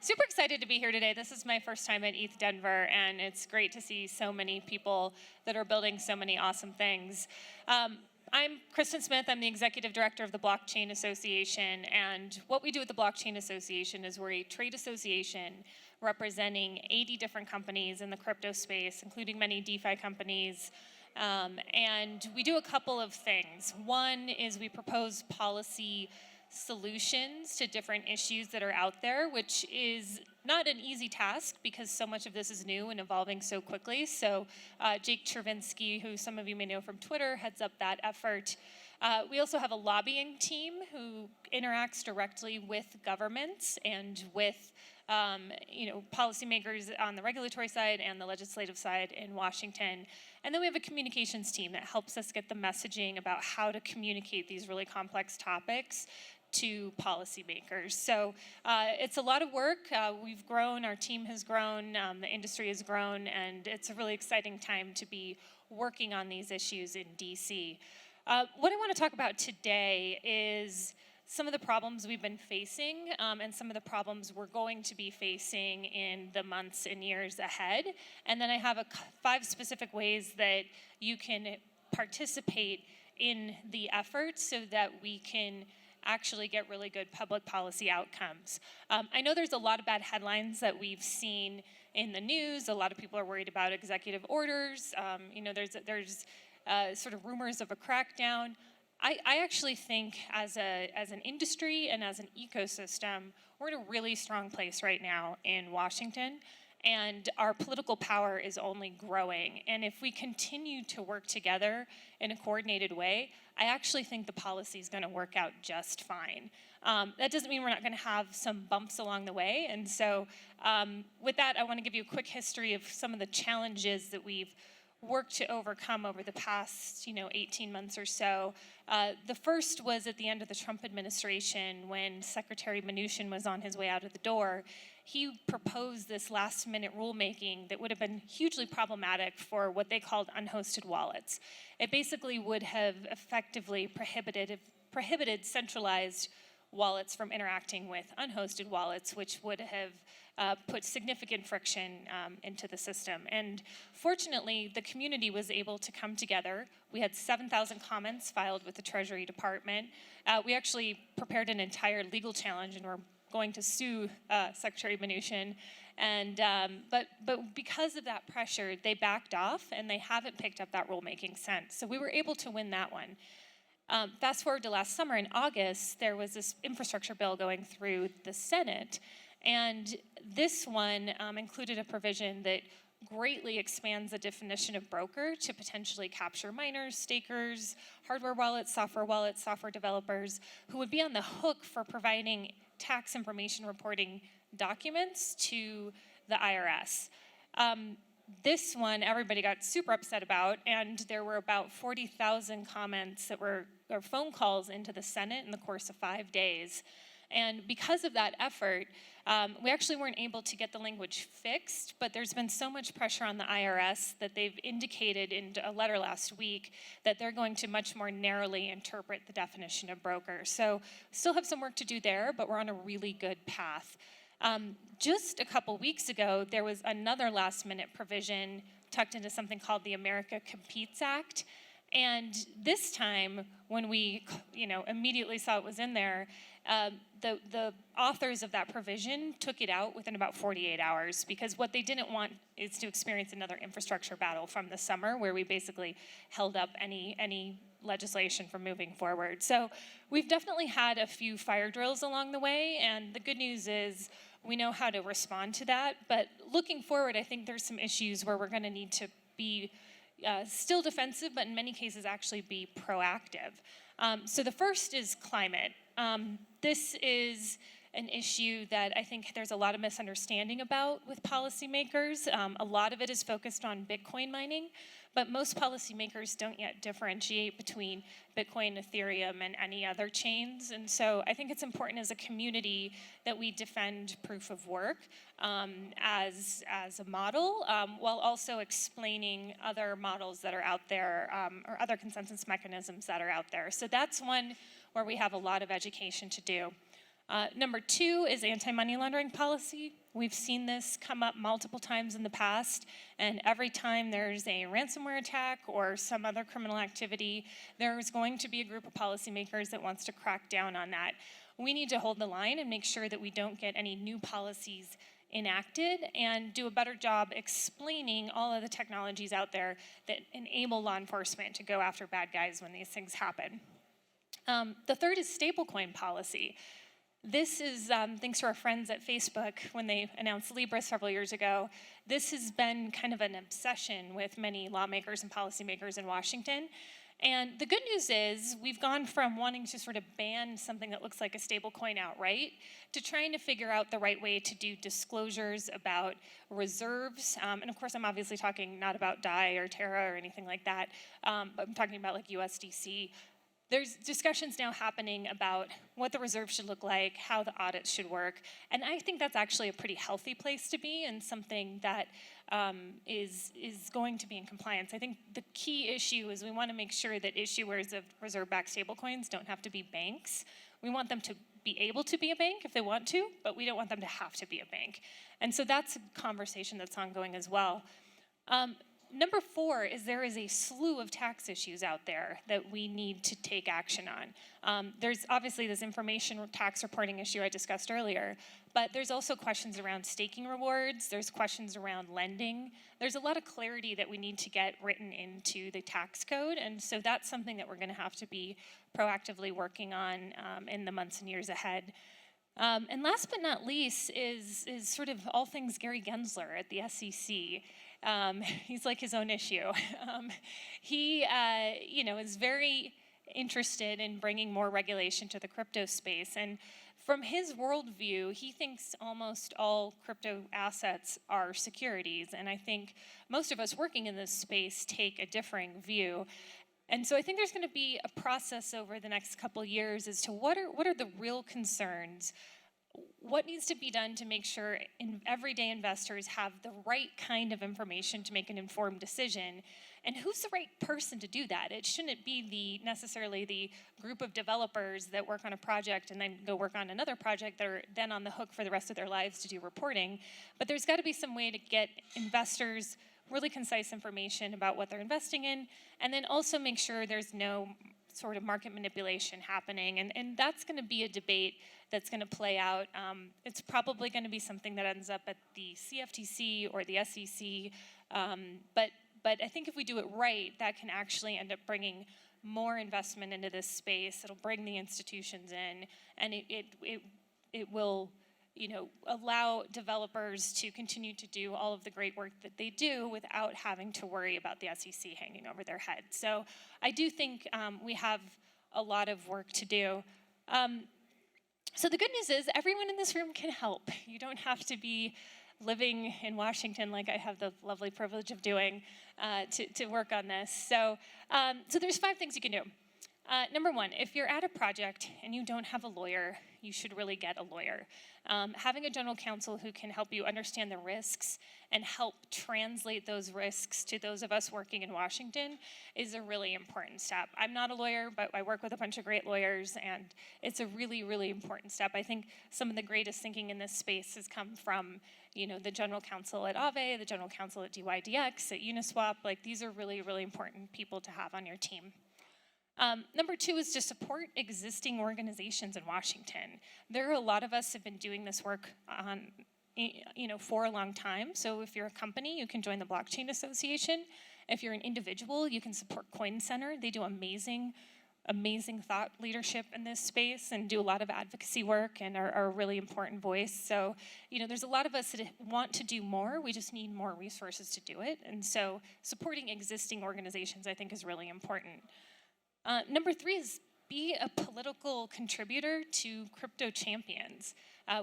Super excited to be here today. This is my first time at ETH Denver, and it's great to see so many people that are building so many awesome things. I'm Kristen Smith. I'm the Executive Director of the Blockchain Association, and what we do at the Blockchain Association is we're a trade association representing 80 different companies in the crypto space, including many DeFi companies. And we do a couple of things. One is we propose policy solutions to different issues that are out there, which is not an easy task because so much of this is new and evolving so quickly. So Jake Chervinsky, who some of you may know from Twitter, heads up that effort. We also have a lobbying team who interacts directly with governments and with policymakers on the regulatory side and the legislative side in Washington. And then we have a communications team that helps us get the messaging about how to communicate these really complex topics to policymakers. So it's a lot of work. We've grown, our team has grown, the industry has grown, and it's a really exciting time to be working on these issues in DC. What I want to talk about today is some of the problems we've been facing and some of the problems we're going to be facing in the months and years ahead. And then I have 5 specific ways that you can participate in the effort so that we can actually get really good public policy outcomes. I know there's a lot of bad headlines that we've seen in the news. A lot of people are worried about executive orders. There's sort of rumors of a crackdown. I actually think as an industry and as an ecosystem, we're in a really strong place right now in Washington, and our political power is only growing. And if we continue to work together in a coordinated way, I actually think the policy is going to work out just fine. That doesn't mean we're not going to have some bumps along the way. And so with that, I want to give you a quick history of some of the challenges that we've worked to overcome over the past 18 months or so. The first was at the end of the Trump administration when Secretary Mnuchin was on his way out of the door. He proposed this last-minute rulemaking that would have been hugely problematic for what they called unhosted wallets. It basically would have effectively prohibited centralized wallets from interacting with unhosted wallets, which would have put significant friction into the system. And fortunately, the community was able to come together. We had 7,000 comments filed with the Treasury Department. We actually prepared an entire legal challenge, and we're going to sue Secretary Mnuchin. And but because of that pressure, they backed off, and they haven't picked up that rulemaking since. So we were able to win that one. Fast forward to last summer, in August, there was this infrastructure bill going through the Senate, and this one included a provision that greatly expands the definition of broker to potentially capture miners, stakers, hardware wallets, software developers, who would be on the hook for providing tax information reporting documents to the IRS. This one, everybody got super upset about, and there were about 40,000 comments or phone calls into the Senate in the course of 5 days. And because of that effort, we actually weren't able to get the language fixed, but there's been so much pressure on the IRS that they've indicated in a letter last week that they're going to much more narrowly interpret the definition of broker. So still have some work to do there, but we're on a really good path. Just a couple weeks ago, there was another last-minute provision tucked into something called the America Competes Act. And this time, when we immediately saw it was in there, the authors of that provision took it out within about 48 hours because what they didn't want is to experience another infrastructure battle from the summer where we basically held up any legislation from moving forward. So we've definitely had a few fire drills along the way, and the good news is we know how to respond to that. But looking forward, I think there's some issues where we're going to need to be still defensive, but in many cases actually be proactive. So the first is climate. This is an issue that I think there's a lot of misunderstanding about with policymakers. A lot of it is focused on Bitcoin mining, but most policymakers don't yet differentiate between Bitcoin, Ethereum, and any other chains. And so I think it's important as a community that we defend proof of work as a model, while also explaining other models that are out there or other consensus mechanisms that are out there. So that's one where we have a lot of education to do. Number 2 is anti-money laundering policy. We've seen this come up multiple times in the past, and every time there's a ransomware attack or some other criminal activity, there's going to be a group of policymakers that wants to crack down on that. We need to hold the line and make sure that we don't get any new policies enacted and do a better job explaining all of the technologies out there that enable law enforcement to go after bad guys when these things happen. The third is stablecoin policy. This is thanks to our friends at Facebook when they announced Libra several years ago. This has been kind of an obsession with many lawmakers and policymakers in Washington. And the good news is we've gone from wanting to sort of ban something that looks like a stablecoin outright to trying to figure out the right way to do disclosures about reserves. And of course, I'm obviously talking not about DAI or Terra or anything like that, but I'm talking about like USDC. There's discussions now happening about what the reserve should look like, how the audits should work, and I think that's actually a pretty healthy place to be and something that is going to be in compliance. I think the key issue is we want to make sure that issuers of reserve-backed stablecoins don't have to be banks. We want them to be able to be a bank if they want to, but we don't want them to have to be a bank. And so that's a conversation that's ongoing as well. Number 4 is there is a slew of tax issues out there that we need to take action on. There's obviously this information tax reporting issue I discussed earlier, but there's also questions around staking rewards, there's questions around lending. There's a lot of clarity that we need to get written into the tax code, and so that's something that we're gonna have to be proactively working on in the months and years ahead. And last but not least is sort of all things Gary Gensler at the SEC. He's like his own issue. He, is very interested in bringing more regulation to the crypto space. And from his worldview, he thinks almost all crypto assets are securities. And I think most of us working in this space take a differing view. And so I think there's going to be a process over the next couple years as to what are the real concerns. What needs to be done to make sure everyday investors have the right kind of information to make an informed decision? And who's the right person to do that? It shouldn't be necessarily the group of developers that work on a project and then go work on another project that are then on the hook for the rest of their lives to do reporting. But there's got to be some way to get investors really concise information about what they're investing in, and then also make sure there's no sort of market manipulation happening. And that's going to be a debate that's going to play out. It's probably going to be something that ends up at the CFTC or the SEC. But I think if we do it right, that can actually end up bringing more investment into this space. It'll bring the institutions in, and it will allow developers to continue to do all of the great work that they do without having to worry about the SEC hanging over their head. So I do think we have a lot of work to do. So the good news is everyone in this room can help. You don't have to be living in Washington like I have the lovely privilege of doing to work on this. So there's 5 things you can do. Number 1, if you're at a project and you don't have a lawyer, you should really get a lawyer. Having a general counsel who can help you understand the risks and help translate those risks to those of us working in Washington is a really important step. I'm not a lawyer, but I work with a bunch of great lawyers, and it's a really, really important step. I think some of the greatest thinking in this space has come from, the general counsel at Aave, the general counsel at DYDX, at Uniswap. Like, these are really, really important people to have on your team. Number 2 is to support existing organizations in Washington. There are a lot of us have been doing this work for a long time. So if you're a company, you can join the Blockchain Association. If you're an individual, you can support Coin Center. They do amazing thought leadership in this space and do a lot of advocacy work and are a really important voice. So, there's a lot of us that want to do more. We just need more resources to do it. And so supporting existing organizations, I think, is really important. Number 3 is be a political contributor to crypto champions.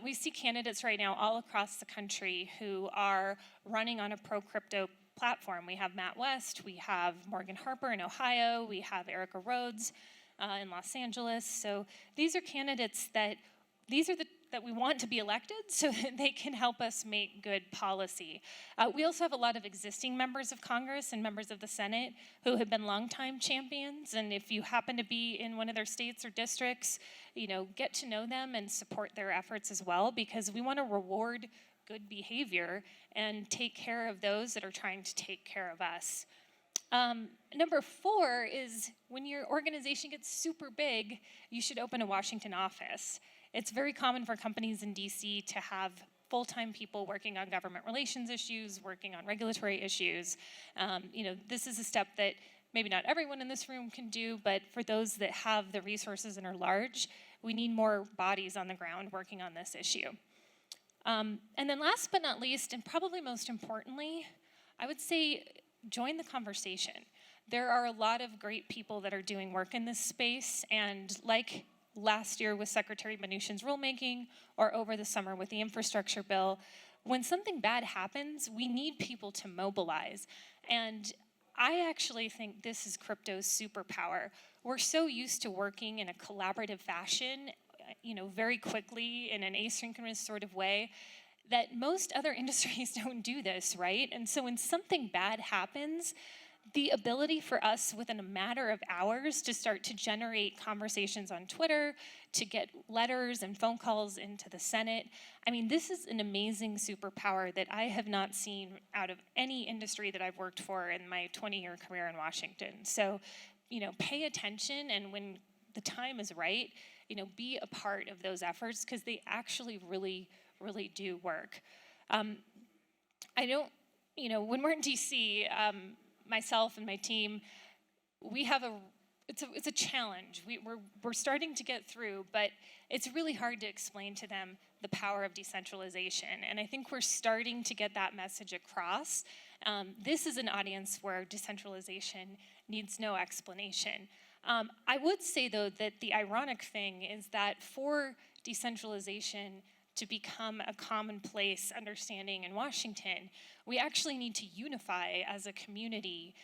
We see candidates right now all across the country who are running on a pro-crypto platform. We have Matt West, we have Morgan Harper in Ohio, we have Erica Rhodes in Los Angeles. So these are candidates these are the that we want to be elected so that they can help us make good policy. We also have a lot of existing members of Congress and members of the Senate who have been longtime champions, and if you happen to be in one of their states or districts, get to know them and support their efforts as well, because we want to reward good behavior and take care of those that are trying to take care of us. Number 4 is when your organization gets super big, you should open a Washington office. It's very common for companies in DC to have full-time people working on government relations issues, working on regulatory issues. This is a step that maybe not everyone in this room can do, but for those that have the resources and are large, we need more bodies on the ground working on this issue. And then last but not least, and probably most importantly, I would say join the conversation. There are a lot of great people that are doing work in this space, and like last year with Secretary Mnuchin's rulemaking, or over the summer with the infrastructure bill, when something bad happens, we need people to mobilize. And I actually think this is crypto's superpower. We're so used to working in a collaborative fashion, very quickly in an asynchronous sort of way, that most other industries don't do this, right? And so when something bad happens, the ability for us within a matter of hours to start to generate conversations on Twitter, to get letters and phone calls into the Senate, this is an amazing superpower that I have not seen out of any industry that I've worked for in my 20-year career in Washington. So, pay attention, and when the time is right, be a part of those efforts, because they actually really do work. When we're in DC, myself and my team, it's a challenge. We're starting to get through, but it's really hard to explain to them the power of decentralization. And I think we're starting to get that message across. This is an audience where decentralization needs no explanation. I would say, though, that the ironic thing is that for decentralization to become a commonplace understanding in Washington, we actually need to unify as a community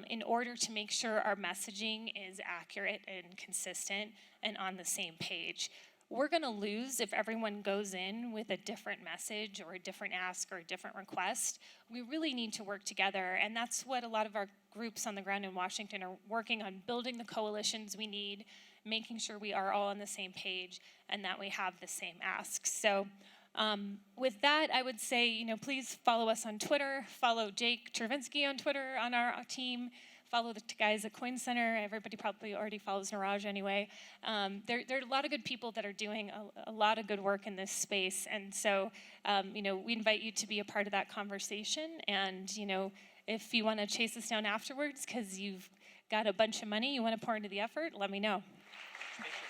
in order to make sure our messaging is accurate and consistent and on the same page. We're going to lose if everyone goes in with a different message or a different ask or a different request. We really need to work together, and that's what a lot of our groups on the ground in Washington are working on, building the coalitions we need, making sure we are all on the same page and that we have the same asks. So with that, I would say, please follow us on Twitter, follow Jake Chervinsky on Twitter on our team, follow the guys at Coin Center. Everybody probably already follows Niraj anyway. There are a lot of good people that are doing a lot of good work in this space. And so, we invite you to be a part of that conversation. And, if you want to chase us down afterwards because you've got a bunch of money you want to pour into the effort, let me know. Thank you.